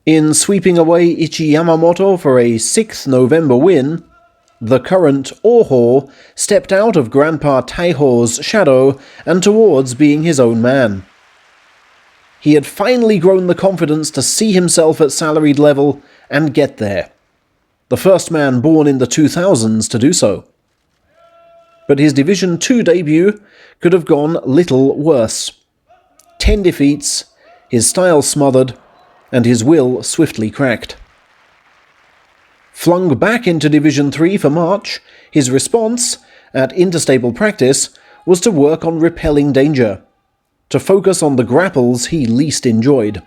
In sweeping away Ichi Yamamoto for a 6th November win, the current Oho stepped out of Grandpa Taiho's shadow and towards being his own man. He had finally grown the confidence to see himself at salaried level and get there. The first man born in the 2000s to do so. But his Division 2 debut could have gone little worse. 10 defeats, his style smothered, and his will swiftly cracked. Flung back into Division 3 for March, his response, at interstable practice, was to work on repelling danger, to focus on the grapples he least enjoyed.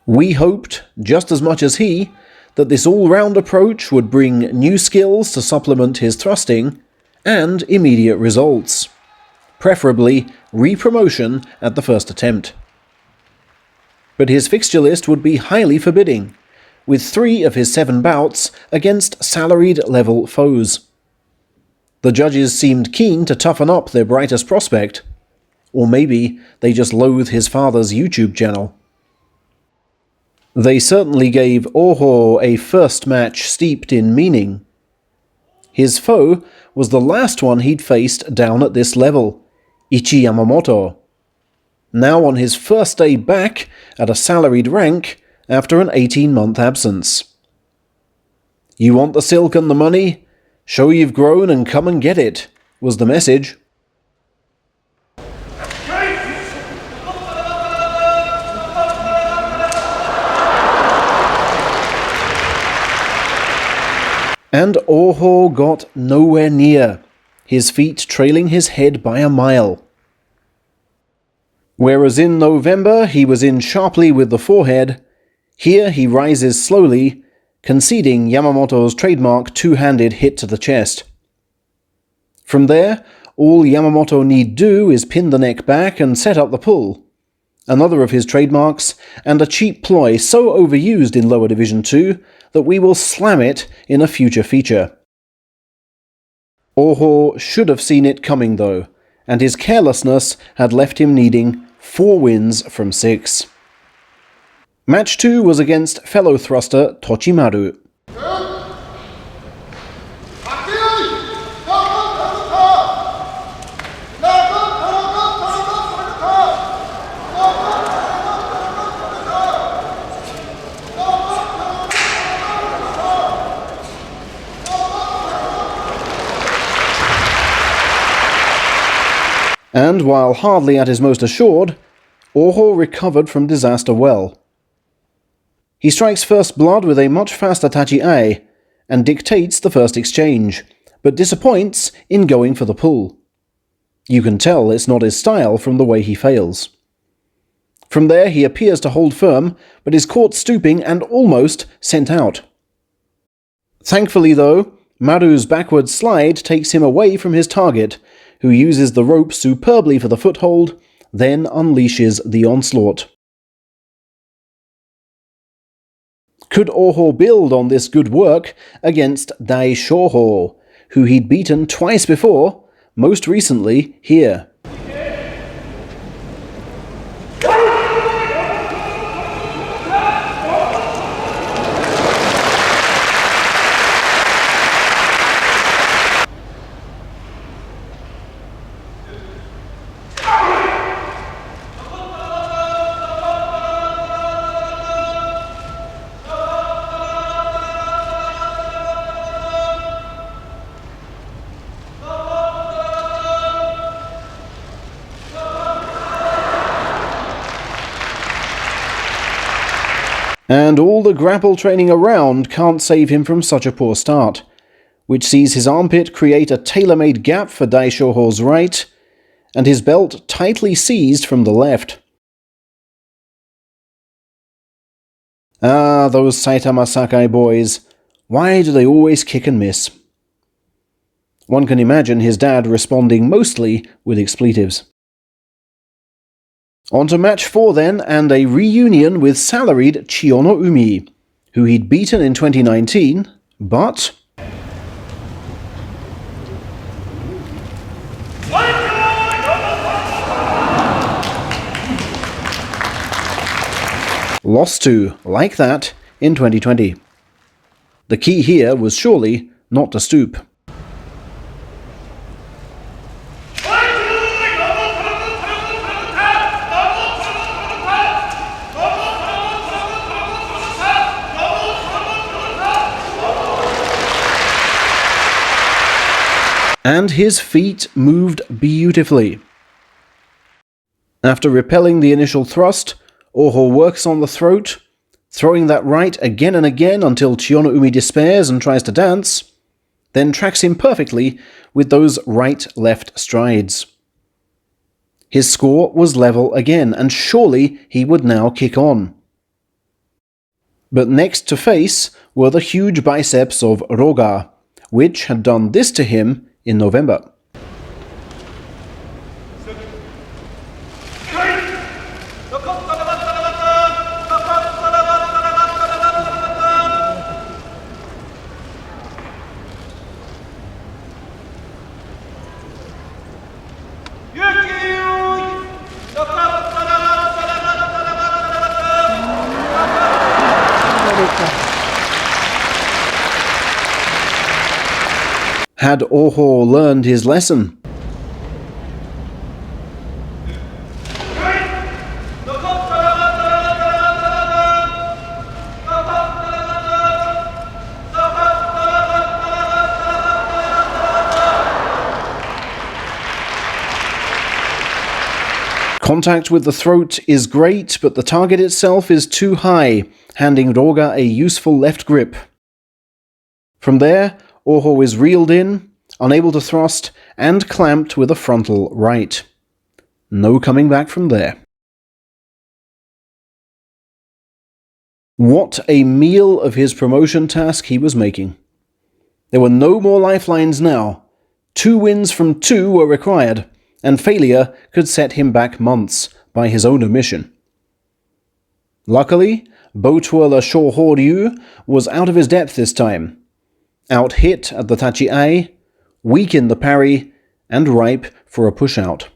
We hoped, just as much as he, that this all-round approach would bring new skills to supplement his thrusting, and immediate results. Preferably re-promotion at the first attempt. But his fixture list would be highly forbidding, with 3 of his 7 bouts against salaried-level foes. The judges seemed keen to toughen up their brightest prospect, or maybe they just loathe his father's YouTube channel. They certainly gave Oho a first match steeped in meaning. His foe was the last one he'd faced down at this level, Ichi Yamamoto, now on his first day back at a salaried rank after an 18-month absence. "You want the silk and the money? Show you've grown and come and get it," was the message. And Oho got nowhere near, his feet trailing his head by a mile. Whereas in November he was in sharply with the forehead, here he rises slowly, conceding Yamamoto's trademark two-handed hit to the chest. From there, all Yamamoto need do is pin the neck back and set up the pull, another of his trademarks, and a cheap ploy so overused in lower Division 2 that we will slam it in a future feature. Oho should have seen it coming though, and his carelessness had left him needing 4 wins from 6. Match 2 was against fellow thruster Tochimaru. And while hardly at his most assured, Oho recovered from disaster well. He strikes first blood with a much faster Tachi-ai, and dictates the first exchange, but disappoints in going for the pull. You can tell it's not his style from the way he fails. From there he appears to hold firm, but is caught stooping and almost sent out. Thankfully though, Maru's backward slide takes him away from his target, who uses the rope superbly for the foothold, then unleashes the onslaught. Could Oho build on this good work against Dai Shoho, who he'd beaten twice before, most recently here? And all the grapple training around can't save him from such a poor start, which sees his armpit create a tailor-made gap for Dai Shoho's right, and his belt tightly seized from the left. Ah, those Saitama Sakai boys. Why do they always kick and miss? One can imagine his dad responding mostly with expletives. On to match 4 then, and a reunion with salaried Chiyonoumi, who he'd beaten in 2019, but... Lost to, like that, in 2020. The key here was surely not to stoop. And his feet moved beautifully. After repelling the initial thrust, Oho works on the throat, throwing that right again and again until Chiyonoumi despairs and tries to dance, then tracks him perfectly with those right-left strides. His score was level again, and surely he would now kick on. But next to face were the huge biceps of Roga, which had done this to him in November. Had Oho learned his lesson? Contact with the throat is great, but the target itself is too high, handing Roga a useful left grip. From there, Oho is reeled in, unable to thrust, and clamped with a frontal right. No coming back from there. What a meal of his promotion task he was making. There were no more lifelines now. 2 wins from 2 were required, and failure could set him back months by his own omission. Luckily, bow twirler Shohoryu was out of his depth this time, out-hit at the tachi-ai, weak in the parry, and ripe for a push-out.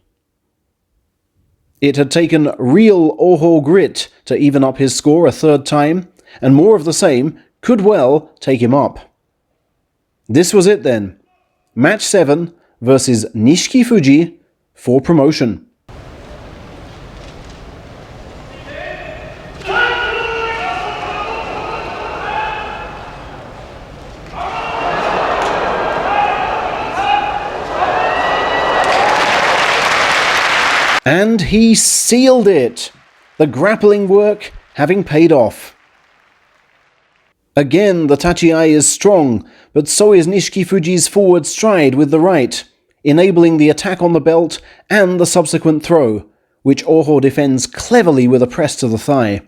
It had taken real Oho grit to even up his score a 3rd time, and more of the same could well take him up. This was it then. Match 7 versus Nishiki Fuji for promotion. And he sealed it! The grappling work having paid off. Again, the tachi-ai is strong, but so is Nishiki Fuji's forward stride with the right, enabling the attack on the belt and the subsequent throw, which Oho defends cleverly with a press to the thigh.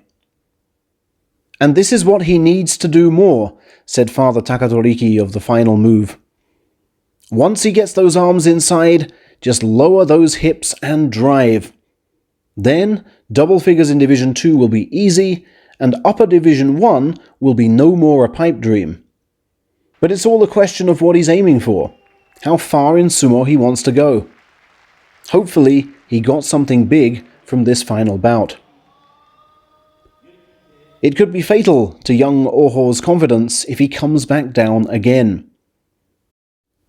And this is what he needs to do more, said Father Takatoriki of the final move. Once he gets those arms inside, just lower those hips and drive. Then, double figures in Division 2 will be easy, and Upper Division 1 will be no more a pipe dream. But it's all a question of what he's aiming for, how far in sumo he wants to go. Hopefully, he got something big from this final bout. It could be fatal to young Oho's confidence if he comes back down again.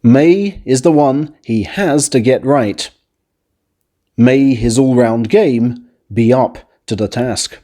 May is the one he has to get right. May his all-round game be up to the task.